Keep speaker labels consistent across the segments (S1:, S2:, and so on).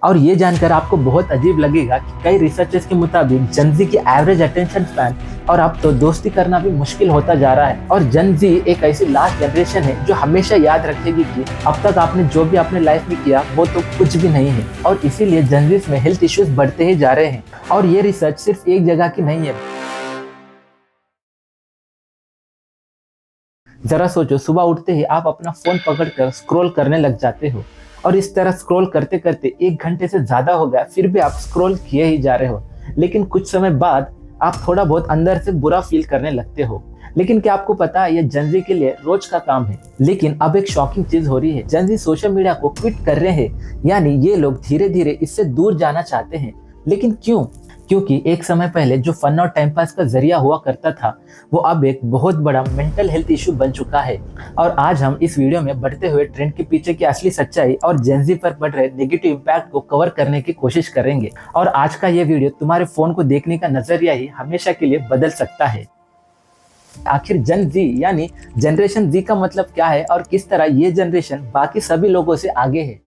S1: और ये जानकर आपको बहुत अजीब लगेगा कि कई रिसर्चर्स के मुताबिक जनजी की एवरेज अटेंशन स्पैन और अब तो दोस्ती करना भी मुश्किल होता जा रहा है। और जनजी एक ऐसी लास्ट जनरेशन है जो हमेशा याद रखेगी कि अब तक आपने जो भी अपने लाइफ में किया वो तो कुछ भी नहीं है, और इसीलिए जनजीज में हेल्थ इश्यूज बढ़ते ही जा रहे हैं। और ये रिसर्च सिर्फ एक जगह की नहीं है। जरा सोचो, सुबह उठते ही आप अपना फोन पकड़कर स्क्रॉल करने लग जाते हो, और इस तरह स्क्रॉल करते करते 1 घंटे से ज्यादा हो गया, फिर भी आप स्क्रॉल किए ही जा रहे हो। लेकिन कुछ समय बाद आप थोड़ा बहुत अंदर से बुरा फील करने लगते हो। लेकिन क्या आपको पता है, ये जनजी के लिए रोज का काम है। लेकिन अब एक शॉकिंग चीज हो रही है, जनजी सोशल मीडिया को क्विट कर रहे हैं, यानी ये लोग धीरे धीरे इससे दूर जाना चाहते हैं। लेकिन क्यों? क्योंकि एक समय पहले जो फन और टाइम पास का जरिया हुआ करता था, वो अब एक बहुत बड़ा मेंटल हेल्थ इशू बन चुका है। और आज हम इस वीडियो में बढ़ते हुए ट्रेंड के पीछे की असली सच्चाई और जेनजी पर पड़ रहे नेगेटिव इम्पैक्ट को कवर करने की कोशिश करेंगे। और आज का ये वीडियो तुम्हारे फोन को देखने का नजरिया ही हमेशा के लिए बदल सकता है। आखिर जन जी यानी जनरेशन जी का मतलब क्या है, और किस तरह ये जनरेशन बाकी सभी लोगों से आगे है।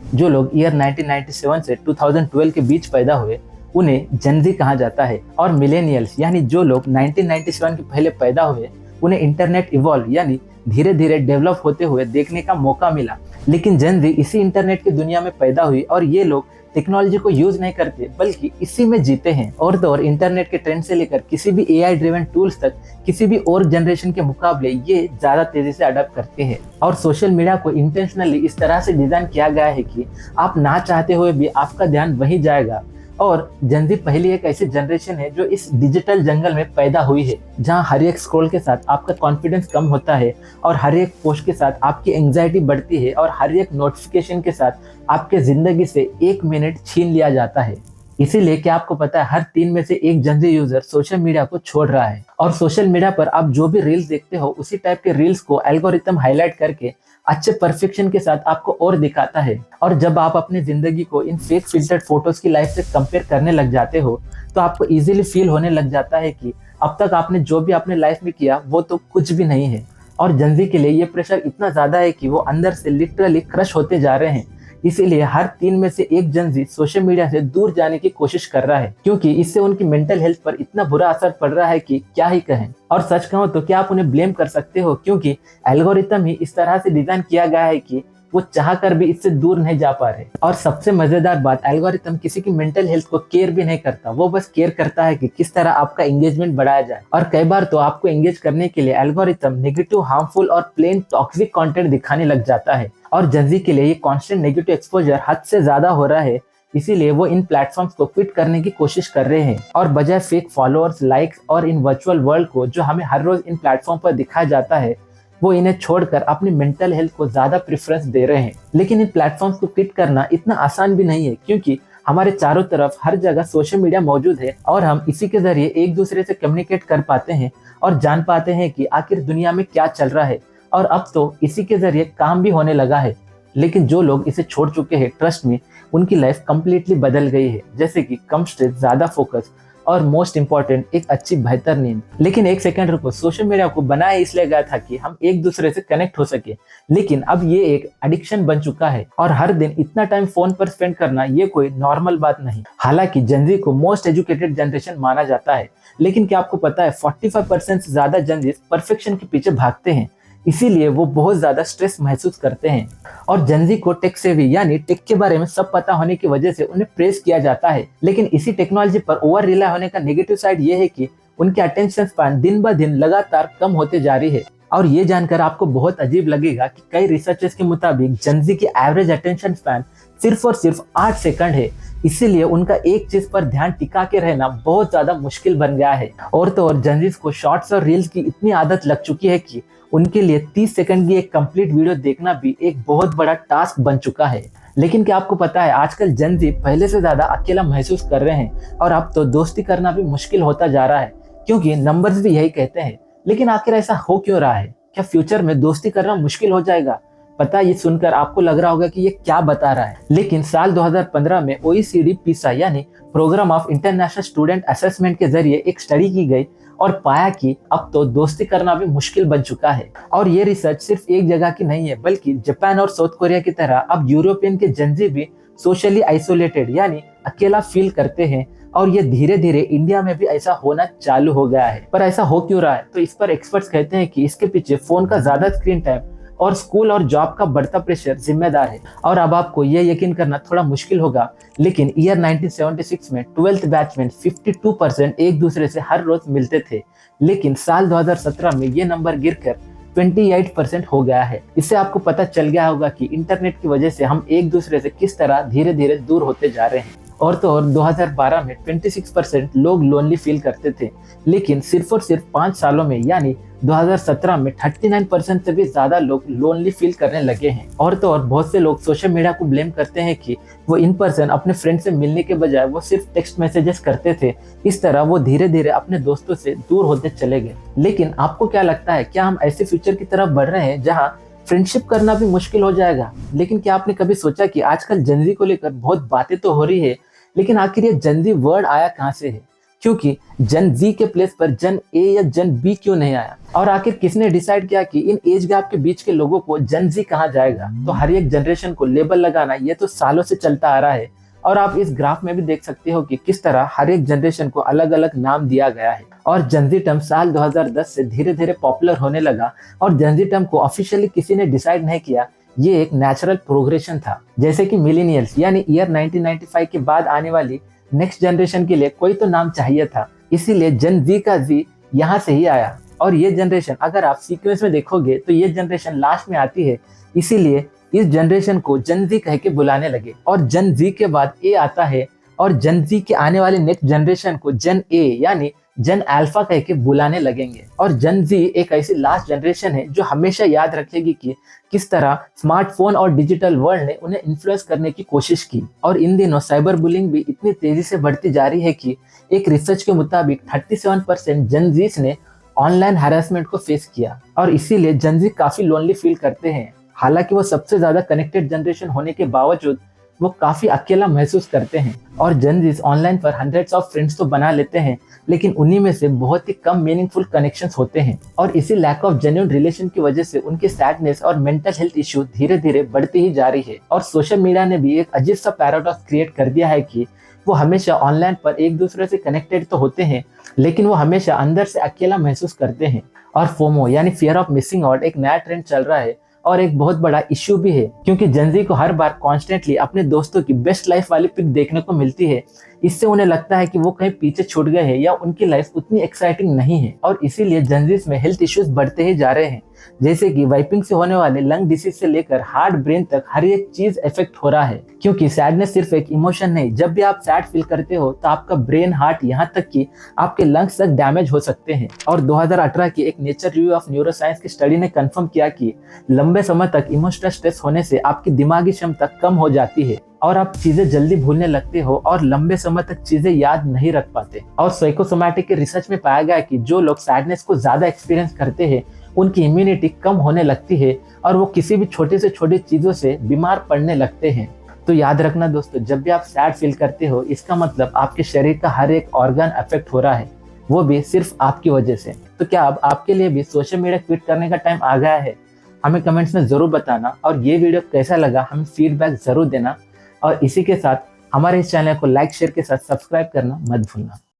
S1: जो लोग ईयर 1997 से 2012 के बीच पैदा हुए, उन्हें जनजी कहा जाता है। और मिलेनियल्स यानी जो लोग 1997 के पहले पैदा हुए, उन्हें इंटरनेट इवॉल्व यानी धीरे धीरे डेवलप होते हुए देखने का मौका मिला। लेकिन जनजी इसी इंटरनेट की दुनिया में पैदा हुई, और ये लोग टेक्नोलॉजी को यूज नहीं करते बल्कि इसी में जीते हैं। और तो और इंटरनेट के ट्रेंड से लेकर किसी भी एआई ड्रिवन टूल्स तक किसी भी और जनरेशन के मुकाबले ये ज्यादा तेजी से अडॉप्ट करते हैं। और सोशल मीडिया को इंटेंशनली इस तरह से डिजाइन किया गया है कि आप ना चाहते हुए भी आपका ध्यान वहीं जाएगा। और जनजी पहली एक ऐसी जनरेशन है जो इस डिजिटल जंगल में पैदा हुई है, जहां हर एक स्क्रॉल के साथ आपका कॉन्फिडेंस कम होता है, और हर एक पोस्ट के साथ आपकी एंग्जाइटी बढ़ती है, और हर एक नोटिफिकेशन के साथ आपके जिंदगी से 1 मिनट छीन लिया जाता है। इसीलिए क्या आपको पता है, हर 3 में से एक जनजी यूजर सोशल मीडिया को छोड़ रहा है। और सोशल मीडिया पर आप जो भी रील्स देखते हो, उसी टाइप के रील्स को एल्गोरिथम हाईलाइट करके अच्छे परफेक्शन के साथ आपको और दिखाता है। और जब आप अपनी जिंदगी को इन फेक फिल्टर्ड फोटोज की लाइफ से कंपेयर करने लग जाते हो, तो आपको इजीली फील होने लग जाता है कि अब तक आपने जो भी अपने लाइफ में किया वो तो कुछ भी नहीं है। और जनजी के लिए ये प्रेशर इतना ज्यादा है कि वो अंदर से लिटरली क्रश होते जा रहे हैं। इसीलिए हर 3 में से एक जनजी सोशल मीडिया से दूर जाने की कोशिश कर रहा है, क्योंकि इससे उनकी मेंटल हेल्थ पर इतना बुरा असर पड़ रहा है कि क्या ही कहें। और सच कहूं तो क्या आप उन्हें ब्लेम कर सकते हो, क्योंकि एल्गोरिथम ही इस तरह से डिजाइन किया गया है कि वो चाह कर भी इससे दूर नहीं जा पा रहे। और सबसे मजेदार बात, एल्गोरिथम किसी की मेंटल हेल्थ को केयर भी नहीं करता, वो बस केयर करता है कि किस तरह आपका एंगेजमेंट बढ़ाया जाए। और कई बार तो आपको एंगेज करने के लिए एल्गोरिथम नेगेटिव, हार्मफुल और प्लेन टॉक्सिक कंटेंट दिखाने लग जाता है। और जनजी के लिए ये कांस्टेंट नेगेटिव एक्सपोजर हद से ज्यादा हो रहा है, इसीलिए वो इन प्लेटफॉर्म्स को क्विट करने की कोशिश कर रहे हैं। और बजाय फेक फॉलोअर्स, लाइक्स और इन वर्चुअल वर्ल्ड को जो हमें हर रोज इन प्लेटफॉर्म पर दिखाया जाता है, वो इन्हें छोड़कर अपनी मेंटल हेल्थ को ज्यादा प्रेफरेंस दे रहे हैं। लेकिन इन प्लेटफॉर्म्स को क्विट करना इतना आसान भी नहीं है, क्योंकि हमारे चारों तरफ हर जगह सोशल मीडिया मौजूद है, और हम इसी के जरिए एक दूसरे से कम्युनिकेट कर पाते हैं और जान पाते हैं कि आखिर दुनिया में क्या चल रहा है। और अब तो इसी के जरिए काम भी होने लगा है। लेकिन जो लोग इसे छोड़ चुके हैं, ट्रस्ट में उनकी लाइफ कंप्लीटली बदल गई है, जैसे कि कम स्ट्रेस, ज्यादा फोकस, और मोस्ट इंपॉर्टेंट एक अच्छी बेहतर नींद। लेकिन एक सेकंड रुको, सोशल मीडिया को बनाया इसलिए गया था कि हम एक दूसरे से कनेक्ट हो सके, लेकिन अब ये एक एडिक्शन बन चुका है, और हर दिन इतना टाइम फोन पर स्पेंड करना ये कोई नॉर्मल बात नहीं। हालांकि जनजी को मोस्ट एजुकेटेड जनरेशन माना जाता है, लेकिन क्या आपको पता है 45% से ज्यादा जनजी परफेक्शन के पीछे भागते हैं, इसीलिए वो बहुत ज्यादा स्ट्रेस महसूस करते हैं। और जनजी को टेक सेवी यानी टेक के बारे में सब पता होने की वजह से उन्हें प्रेस किया जाता है। लेकिन इसी टेक्नोलॉजी पर ओवर रिलाई होने का नेगेटिव साइड ये है कि उनके अटेंशन स्पैन दिन ब दिन लगातार कम होते जा रही है। और ये जानकर आपको बहुत अजीब लगेगा कि कई रिसर्चर्स के मुताबिक जनजी की एवरेज अटेंशन स्पैन सिर्फ और सिर्फ 8 सेकंड है। इसीलिए उनका एक चीज पर ध्यान टिका के रहना बहुत ज्यादा मुश्किल बन गया है। और तो और जनजीज को शॉर्ट्स और रील्स की इतनी आदत लग चुकी है कि उनके लिए 30 सेकंड की एक कंप्लीट वीडियो देखना भी एक बहुत बड़ा टास्क बन चुका है। लेकिन क्या आपको पता है, आजकल जनजी पहले से ज्यादा अकेला महसूस कर रहे हैं, और अब तो दोस्ती करना भी मुश्किल होता जा रहा है, क्योंकि नंबर्स भी यही कहते हैं। लेकिन आखिर ऐसा हो क्यों रहा है? क्या फ्यूचर में दोस्ती करना मुश्किल हो जाएगा? पता ये सुनकर आपको लग रहा होगा कि ये क्या बता रहा है, लेकिन साल 2015 में OECD PISA यानी program of international student assessment के जरिए एक स्टडी की गई, और पाया कि अब तो दोस्ती करना भी मुश्किल बन चुका है। और ये रिसर्च सिर्फ एक जगह की नहीं है, बल्कि जापान और साउथ कोरिया की तरह अब यूरोपियन के जनजी भी सोशली आइसोलेटेड यानी अकेला फील करते हैं। और ये धीरे धीरे इंडिया में भी ऐसा होना चालू हो गया है। पर ऐसा हो क्यों रहा है? तो इस पर एक्सपर्ट्स कहते हैं कि इसके पीछे फोन का ज्यादा स्क्रीन टाइम और स्कूल और जॉब का बढ़ता प्रेशर जिम्मेदार है। और अब आपको यह यकीन करना थोड़ा मुश्किल होगा, लेकिन ईयर 1976 में 12th बैच में 52% एक दूसरे से हर रोज मिलते थे, लेकिन साल 2017 में ये नंबर गिरकर 28% हो गया है। इससे आपको पता चल गया होगा कि इंटरनेट की वजह से हम एक दूसरे से किस तरह धीरे धीरे दूर होते जा रहे हैं। और तो और 2012 में 26% लोग लोनली फील करते थे, लेकिन सिर्फ और सिर्फ 5 सालों में यानी 2017 में 39% से भी ज्यादा लोग लोनली फील करने लगे हैं। और तो और बहुत से लोग सोशल मीडिया को ब्लेम करते हैं कि वो इन पर्सन अपने फ्रेंड से मिलने के बजाय वो सिर्फ टेक्स्ट मैसेजेस करते थे। इस तरह वो धीरे धीरे अपने दोस्तों से दूर होते चले गए। लेकिन आपको क्या लगता है, क्या हम ऐसे फ्यूचर की तरफ बढ़ रहे हैं जहाँ फ्रेंडशिप करना भी मुश्किल हो जाएगा? लेकिन क्या आपने कभी सोचा कि आजकल जनजी को लेकर बहुत बातें तो हो रही है, लेकिन आखिर ये जनजी वर्ड आया कहाँ से है? क्योंकि जन जी के प्लेस पर जन ए या जन बी क्यों नहीं आया? और आखिर किसने डिसाइड किया कि इन एज गैप के बीच के लोगों को जन जी कहा जाएगा? तो हर एक जनरेशन को लेबल लगाना ये तो सालों से चलता आ रहा है। और आप इस ग्राफ में भी देख सकते हो कि किस तरह हर एक जनरेशन को अलग अलग नाम दिया गया है। और जनजी टर्म साल 2010 से धीरे धीरे पॉपुलर होने लगा। और जनजी टर्म को ऑफिशियली किसी ने डिसाइड नहीं किया, ये एक नेचुरल प्रोग्रेशन था। जैसे कि मिलेनियल्स यानी ईयर 1995 के बाद आने वाली नेक्स्ट जनरेशन के लिए कोई तो नाम चाहिए था, इसीलिए जन जी का जी यहाँ से ही आया। और ये जनरेशन अगर आप सीक्वेंस में देखोगे तो ये जनरेशन लास्ट में आती है, इसीलिए इस जनरेशन को जन जी कह के बुलाने लगे। और जन जी के बाद ए आता है, और जन जी के आने वाले नेक्स्ट जनरेशन को जन ए यानी जन अल्फा कह के बुलाने लगेंगे। और जन जी एक ऐसी लास्ट जनरेशन है जो हमेशा याद रखेगी कि किस तरह स्मार्टफोन और डिजिटल वर्ल्ड ने उन्हें इन्फ्लुएंस करने की कोशिश की। और इन दिनों साइबर बुलिंग भी इतनी तेजी से बढ़ती जा रही है कि एक रिसर्च के मुताबिक 37% जन जीस ने ऑनलाइन हैरेसमेंट को फेस किया। और इसीलिए जन जी काफी लोनली फील करते हैं। हालांकि वो सबसे ज्यादा कनेक्टेड जनरेशन होने के बावजूद वो काफी अकेला महसूस करते हैं। और जनजीज ऑनलाइन पर हंड्रेड्स ऑफ फ्रेंड्स तो बना लेते हैं, लेकिन उन्हीं में से बहुत ही कम मीनिंगफुल कनेक्शंस होते हैं। और इसी लैक ऑफ जेन्युइन रिलेशन की वजह से उनकी सैडनेस और मेंटल हेल्थ इश्यू धीरे धीरे बढ़ती ही जा रही है। और सोशल मीडिया ने भी एक अजीब सा पैराडॉक्स क्रिएट कर दिया है कि वो हमेशा ऑनलाइन पर एक दूसरे से कनेक्टेड तो होते हैं, लेकिन वो हमेशा अंदर से अकेला महसूस करते हैं। और फोमो यानी फियर ऑफ मिसिंग आउट एक नया ट्रेंड चल रहा है और एक बहुत बड़ा इश्यू भी है, क्योंकि जनजी को हर बार कॉन्स्टेंटली अपने दोस्तों की बेस्ट लाइफ वाली पिक देखने को मिलती है। इससे उन्हें लगता है कि वो कहीं पीछे छूट गए हैं या उनकी लाइफ उतनी एक्साइटिंग नहीं है। और इसीलिए जनजीज में हेल्थ इश्यूज बढ़ते ही जा रहे हैं, जैसे कि वाइपिंग से होने वाले लंग डिसीज से लेकर हार्ट ब्रेन तक हर एक चीज इफेक्ट हो रहा है। क्योंकि सैडनेस सिर्फ एक इमोशन नहीं, जब भी आप सैड फील करते हो तो आपका ब्रेन, हार्ट, यहाँ तक कि आपके लंग्स तक डैमेज हो सकते हैं। और 2018 की एक नेचर रिव्यू ऑफ न्यूरोसाइंस की स्टडी ने कंफर्म किया कि लंबे समय तक इमोशनल स्ट्रेस होने से आपकी दिमागी क्षमता कम हो जाती है और आप चीजें जल्दी भूलने लगते हो और लंबे समय तक चीजें याद नहीं रख पाते। और साइकोसोमैटिक के रिसर्च में पाया गया कि जो लोग सैडनेस को ज्यादा एक्सपीरियंस करते हैं उनकी इम्यूनिटी कम होने लगती है और वो किसी भी छोटी से छोटी चीजों से बीमार पड़ने लगते हैं। तो याद रखना दोस्तों, जब भी आप सैड फील करते हो इसका मतलब आपके शरीर का हर एक ऑर्गन अफेक्ट हो रहा है, वो भी सिर्फ आपकी वजह से। तो क्या अब आपके लिए भी सोशल मीडिया क्विट करने का टाइम आ गया है? हमें कमेंट्स में जरूर बताना। और ये वीडियो कैसा लगा हमें फीडबैक जरूर देना। और इसी के साथ हमारे इस चैनल को लाइक शेयर के साथ सब्सक्राइब करना मत भूलना।